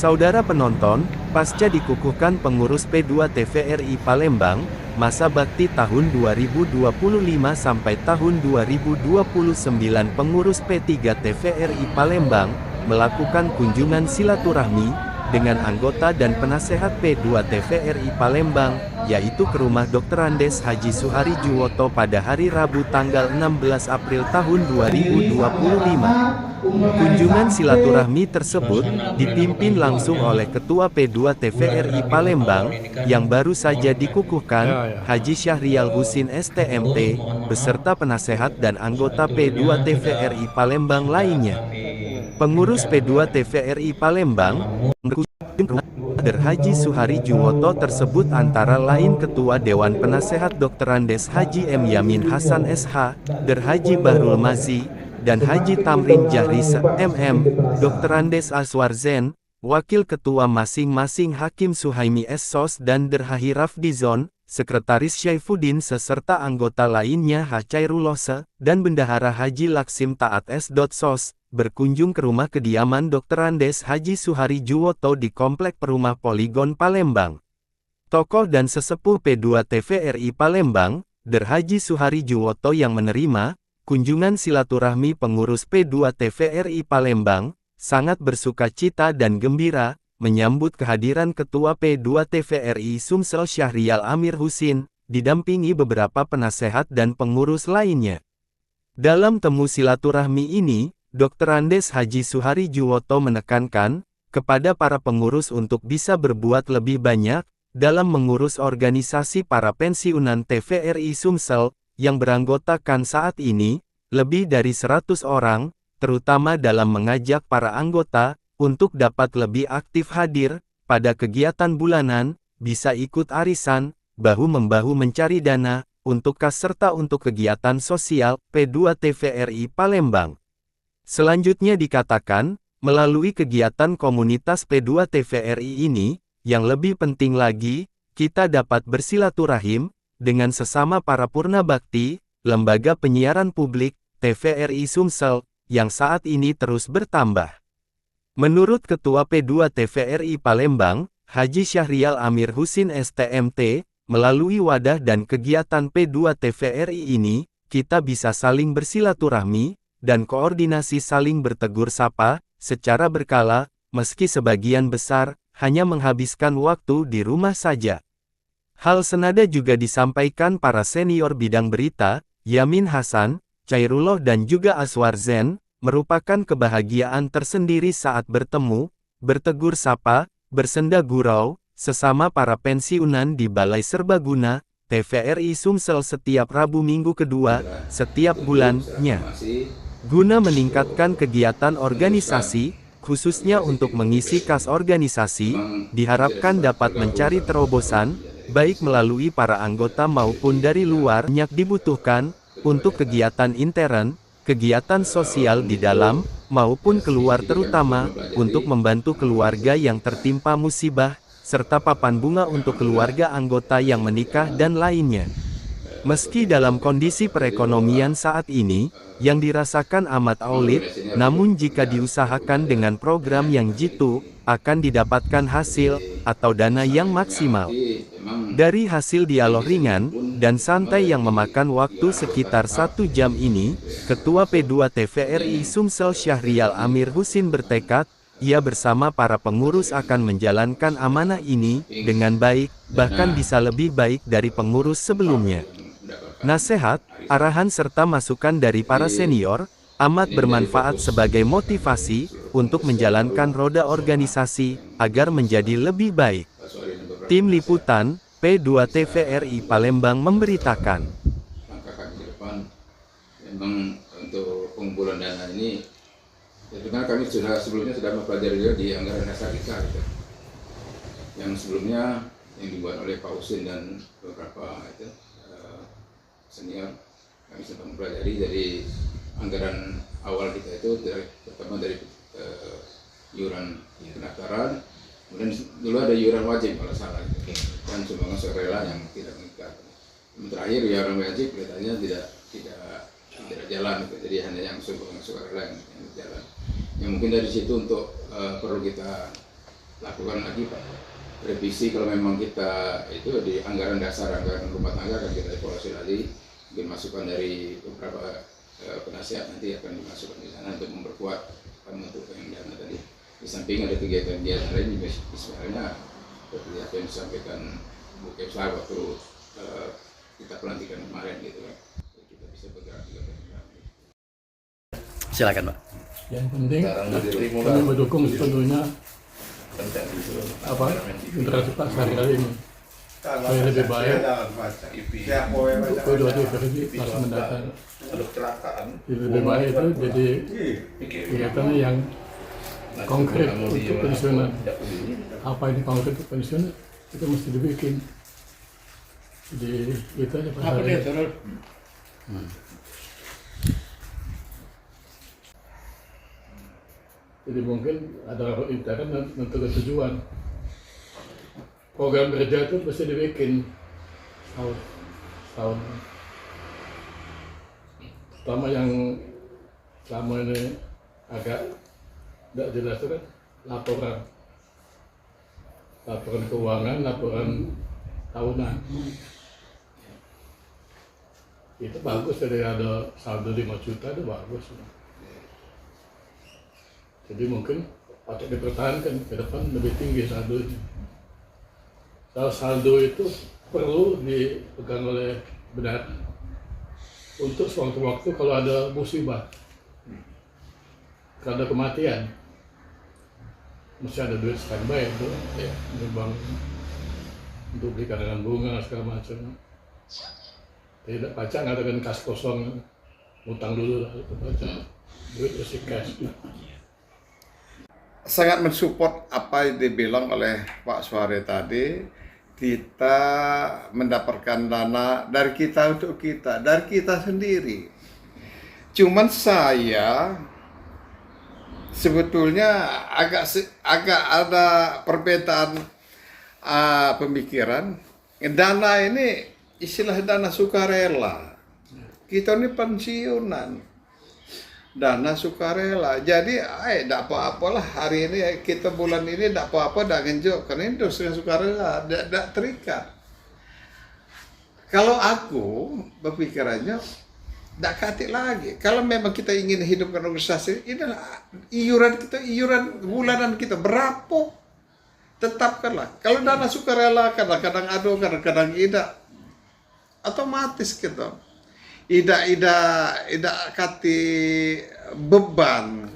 Saudara penonton, pasca dikukuhkan pengurus P2 TVRI Palembang, masa bakti tahun 2025 sampai tahun 2029 pengurus P3 TVRI Palembang, melakukan kunjungan silaturahmi, dengan anggota dan penasehat P2 TVRI Palembang, yaitu ke rumah Dr. Andes Haji Suhari Juwoto pada hari Rabu tanggal 16 April tahun 2025. Kunjungan silaturahmi tersebut dipimpin langsung oleh Ketua P2 TVRI Palembang yang baru saja dikukuhkan, Haji Syahrial Husin STMT, beserta penasehat dan anggota P2 TVRI Palembang lainnya. Pengurus P2 TVRI Palembang berkunjung ke Haji Suhari Juwoto tersebut antara lain Ketua Dewan Penasehat Dr. Andes Haji M. Yamin Hasan SH, Haji Bahrul Mazi, dan Haji Tamrin Jahris MM, Dr. Andes Aswar Zen, Wakil Ketua masing-masing Hakim Suhaimi SSOS dan Haji Rafdizon, Sekretaris Syaifuddin serta anggota lainnya H. Cairulose, dan Bendahara Haji Laksim Taat S.Sos, berkunjung ke rumah kediaman Dr. Andes Haji Suhari Juwoto di Komplek Perumah Poligon Palembang. Tokoh dan sesepuh P2 TVRI Palembang, Haji Suhari Juwoto yang menerima kunjungan silaturahmi pengurus P2 TVRI Palembang, sangat bersukacita dan gembira, menyambut kehadiran Ketua P2 TVRI Sumsel Syahrial Amir Husin, didampingi beberapa penasehat dan pengurus lainnya. Dalam temu silaturahmi ini, Dr. Andes Haji Suhari Juwoto menekankan, kepada para pengurus untuk bisa berbuat lebih banyak, dalam mengurus organisasi para pensiunan TVRI Sumsel, yang beranggotakan saat ini, lebih dari 100 orang, terutama dalam mengajak para anggota, untuk dapat lebih aktif hadir, pada kegiatan bulanan, bisa ikut arisan, bahu-membahu mencari dana, untuk kas serta untuk kegiatan sosial, P2 TVRI Palembang. Selanjutnya dikatakan, melalui kegiatan komunitas P2 TVRI ini, yang lebih penting lagi, kita dapat bersilaturahim, dengan sesama para purna bakti, lembaga penyiaran publik, TVRI Sumsel, yang saat ini terus bertambah. Menurut Ketua P2 TVRI Palembang, Haji Syahrial Amir Husin STMT, melalui wadah dan kegiatan P2 TVRI ini, kita bisa saling bersilaturahmi, dan koordinasi saling bertegur sapa, secara berkala, meski sebagian besar, hanya menghabiskan waktu di rumah saja. Hal senada juga disampaikan para senior bidang berita, Yamin Hasan, Cairullah dan juga Aswar Zen, merupakan kebahagiaan tersendiri saat bertemu, bertegur sapa, bersenda gurau, sesama para pensiunan di Balai Serbaguna, TVRI Sumsel setiap Rabu Minggu kedua, setiap bulannya. Guna meningkatkan kegiatan organisasi, khususnya untuk mengisi kas organisasi, diharapkan dapat mencari terobosan, baik melalui para anggota maupun dari luar, banyak dibutuhkan, untuk kegiatan intern, kegiatan sosial di dalam, maupun keluar terutama, untuk membantu keluarga yang tertimpa musibah, serta papan bunga untuk keluarga anggota yang menikah dan lainnya. Meski dalam kondisi perekonomian saat ini, yang dirasakan amat aulit, namun jika diusahakan dengan program yang jitu, akan didapatkan hasil, atau dana yang maksimal. Dari hasil dialog ringan, dan santai yang memakan waktu sekitar 1 jam ini, Ketua P2 TVRI Sumsel Syahrial Amir Husin bertekad, ia bersama para pengurus akan menjalankan amanah ini, dengan baik, bahkan bisa lebih baik dari pengurus sebelumnya. Nasihat, arahan serta masukan dari para senior, amat bermanfaat sebagai motivasi, untuk menjalankan roda organisasi, agar menjadi lebih baik. Tim Liputan, P2 TVRI Palembang memberitakan. Langkah kami ke depan, memang untuk pengumpulan dana ini, ya sebenarnya kami sebelumnya sudah mempelajari di anggaran dasar kita, gitu. Yang sebelumnya yang dibuat oleh Pak Husin dan beberapa itu, senior, kami sempat mempelajari dari anggaran awal kita itu pertama dari iuran pendaftaran, kemudian dulu ada iuran wajib kalau salah, dan sumbangan sukarela yang tidak mengikat. Terakhir iuran wajib kelihatannya tidak jalan, jadi hanya yang sumbangan sukarela yang jalan. Yang mungkin dari situ untuk perlu kita lakukan lagi Pak, revisi kalau memang kita itu di anggaran dasar, anggaran rumah tangga akan kita evaluasi lagi, mungkin masukan dari beberapa penasihat nanti akan dimasukkan di sana untuk memperkuat untuk yang dana tadi. Di samping ada kegiatan-kegiatan lain misalnya seperti apa yang disampaikan Bu Kepsa waktu kita pelantikan kemarin gitu kan, kita bisa bergerak juga. Silakan Pak. Yang penting kami mendukung sepenuhnya interaksi Pak Syahrial ini supaya lebih baik untuk kedua TVRI masa mendatang. Lebih baik itu jadi kegiatannya yang konkret untuk pensiunan. Apa ini konkret untuk pensiunan itu mesti dibikin. Jadi itu aja Pak Syahrial. Jadi mungkin ada intern untuk tujuan. Program kerja itu mesti dibikin tahun. Pertama yang selama ini agak tidak jelas itu kan laporan keuangan, laporan tahunan. Itu bagus, jadi ada saldo 5 juta itu bagus. Jadi mungkin patut dipertahankan ke depan lebih tinggi saldonya. Saldo itu perlu dipegang oleh benar untuk sewaktu-waktu kalau ada musibah, kalau ada kematian, mesti ada duit standby itu, ya, bank untuk beli cadangan bunga segala macam. Tidak pacak ngadakan kas kosong, utang dulu lah itu pacak, duit isi cash. Sangat mensupport apa yang dibilang oleh Pak Suhari tadi. Kita mendapatkan dana dari kita untuk kita, dari kita sendiri. Cuman saya sebetulnya agak ada perbedaan pemikiran. Dana ini istilah dana sukarela. Kita ini pensiunan. Dana sukarela. Jadi, tidak apa-apalah hari ini kita bulan ini tidak apa-apa, tidak ngenjok karena industri sukarela tidak terikat. Kalau aku berpikirannya tidak katik lagi. Kalau memang kita ingin hidupkan organisasi, inilah iuran kita, iuran bulanan kita berapa? Tetapkanlah. Kalau dana sukarela kadang-kadang ada, kadang-kadang tidak, otomatis gitu. Tidak kati beban.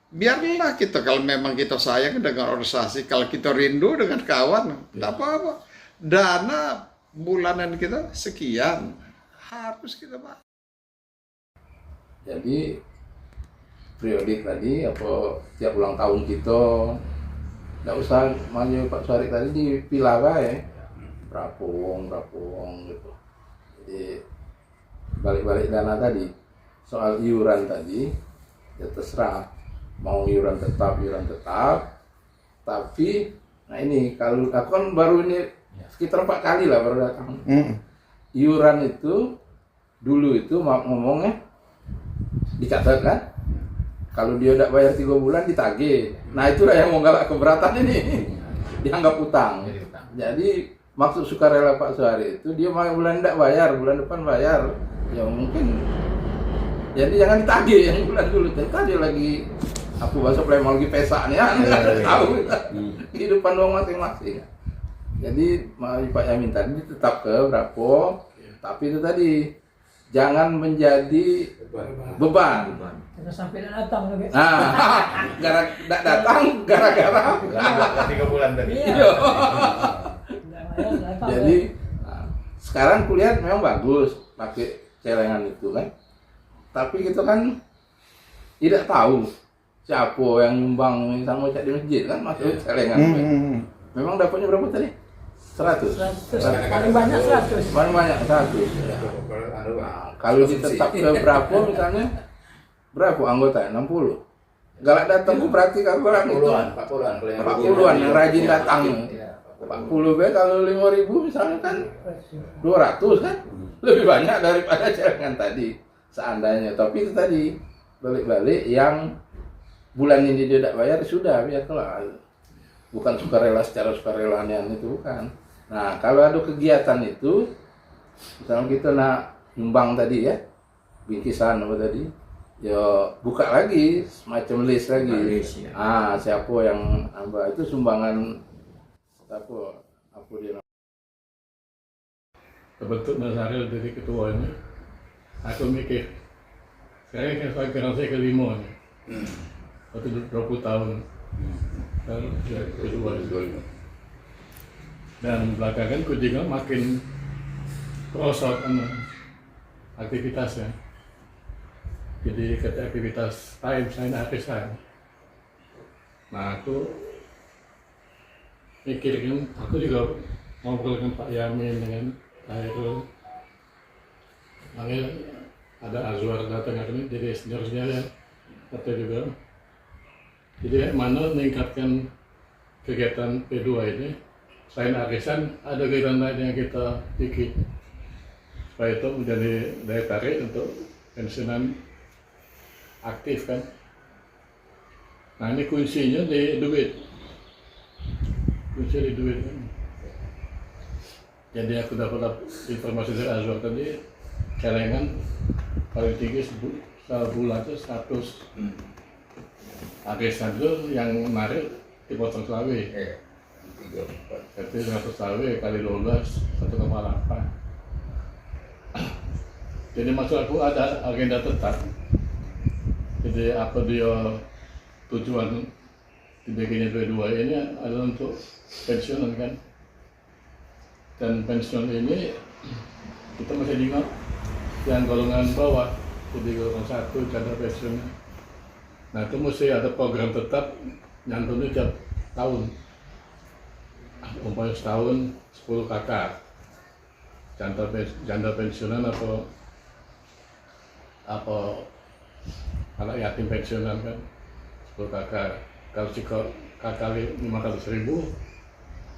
Biarlah kita, kalau memang kita sayang dengan organisasi, kalau kita rindu dengan kawan, tidak apa-apa. Dana bulanan kita sekian, harus kita Pak. Jadi periodik tadi apa tiap ulang tahun kita tidak usah maju Pak Suhari tadi dipilah ya, berapa uang gitu. Jadi balik dana tadi, soal iuran tadi ya terserah mau iuran tetap, tapi nah ini kalau aku kan baru ini sekitar 4 kali lah baru datang. Iuran itu dulu itu ngomongnya dicatat kan, kalau dia tidak bayar 3 bulan ditagih. Nah itulah yang mau nggak keberatan ini dianggap utang. Jadi maksud sukarela Pak Suhari itu dia mau bulan tidak bayar, bulan depan bayar. Ya mungkin jadi jangan ditagih yang bulan dulu. Tadi lagi aku masuk lemah lagi pesak nih, tahu kehidupan dong masing-masing. Jadi Pak Yamin tadi tetap ke berapa, tapi itu tadi jangan menjadi beban. Jangan sampai datang lagi. Datang gara-gara 3 bulan tadi. Iya. Jadi sekarang kuliah memang bagus pakai celengan itu kan, tapi kita kan tidak tahu siapa yang nyumbang sama cak di masjid kan, masuk celengan. Memang dapatnya berapa tadi? 100. 100. Paling banyak 100. Paling banyak 100. Nah, kalau ditetap ke berapa misalnya? Berapa anggota? 60. Galak datang berarti kalkulan itu 40-an yang rajin datang. 40 kalau 5.000 misalnya kan 200 kan? Lebih banyak daripada jaringan tadi seandainya. Tapi itu tadi balik-balik yang bulan ini dia tidak bayar sudah biar kelar. Bukan sukarela secara sukarelaan itu bukan. Nah kalau ada kegiatan itu, misalnya kita nak nyumbang tadi ya, bingkisan apa tadi, ya buka lagi semacam list lagi. Siapa yang ambah itu sumbangan apa dia. Terbentuk Mas Ariel jadi ketua ini, aku mikir, sekarang saya kelima nih, waktu 20 tahun, kan kedua itu. Dan belakangan ku juga makin merosot aktivitasnya. Jadi aktivitas time saya arisan. Nah aku mikirin, aku juga ngobrol dengan Pak Yamin dengan Khairul. Makanya ada Azwar datang hari ini jadi seniornya ya, kata juga. Jadi mana meningkatkan kegiatan P2 ini, selain arisan ada kegiatan lain yang kita bikin supaya itu menjadi daya tarik untuk pensiunan aktif kan. Nah ini kuncinya di duit. Kunci di duit kan. Jadi aku dapat informasi dari Azwar tadi, celengan paling tinggi sebulan itu 100. Arisan itu yang menarik dipotong selawe. Jadi 100 selawe kali 12 1,8. Jadi maksud aku ada agenda tetap. Jadi apa dia tujuan dibikinnya P2 ini adalah untuk pensiunan kan. Dan pensiun ini kita masih ingat yang golongan bawah, jadi golongan 1 cadar pensiunnya. Nah itu mesti ada program tetap nyantunnya tiap tahun. Umpamanya setahun 10 kakak janda pensiunan atau anak yatim pensiunan kan 10 kakak. Kalau kakak 500.000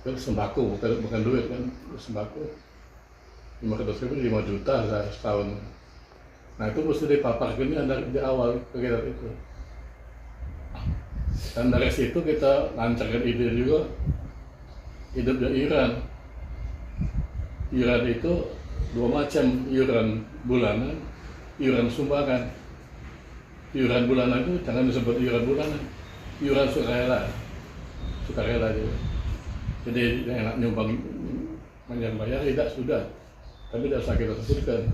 itu sembako, bukan duit kan, sembako 500.000 5 juta setahun. Nah itu mesti dipaparkan di awal kegiatan itu. Dan dari situ kita lancarkan ide juga hidupnya iuran. Iuran itu 2 macam, iuran bulanan, iuran sumbangan. Iuran bulanan itu jangan disebut iuran bulanan, iuran sukarela juga. Jadi yang enak nyumbang bayar tidak sudah, tapi tidak usah kita sebutkan.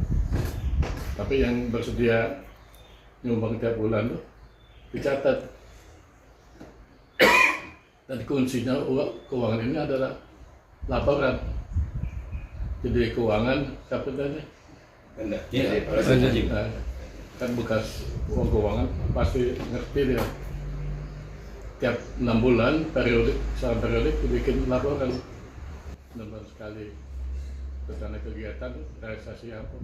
Tapi yang bersedia nyumbang tiap bulan tuh dicatat. Dan kuncinya keuangan ini adalah laporan. Jadi keuangan siapa tadi? Kan bekas uang keuangan pasti ngerti dia. Tiap 6 bulan secara periodik dibikin laporan 6 bulan sekali rencana kegiatan realisasi apa.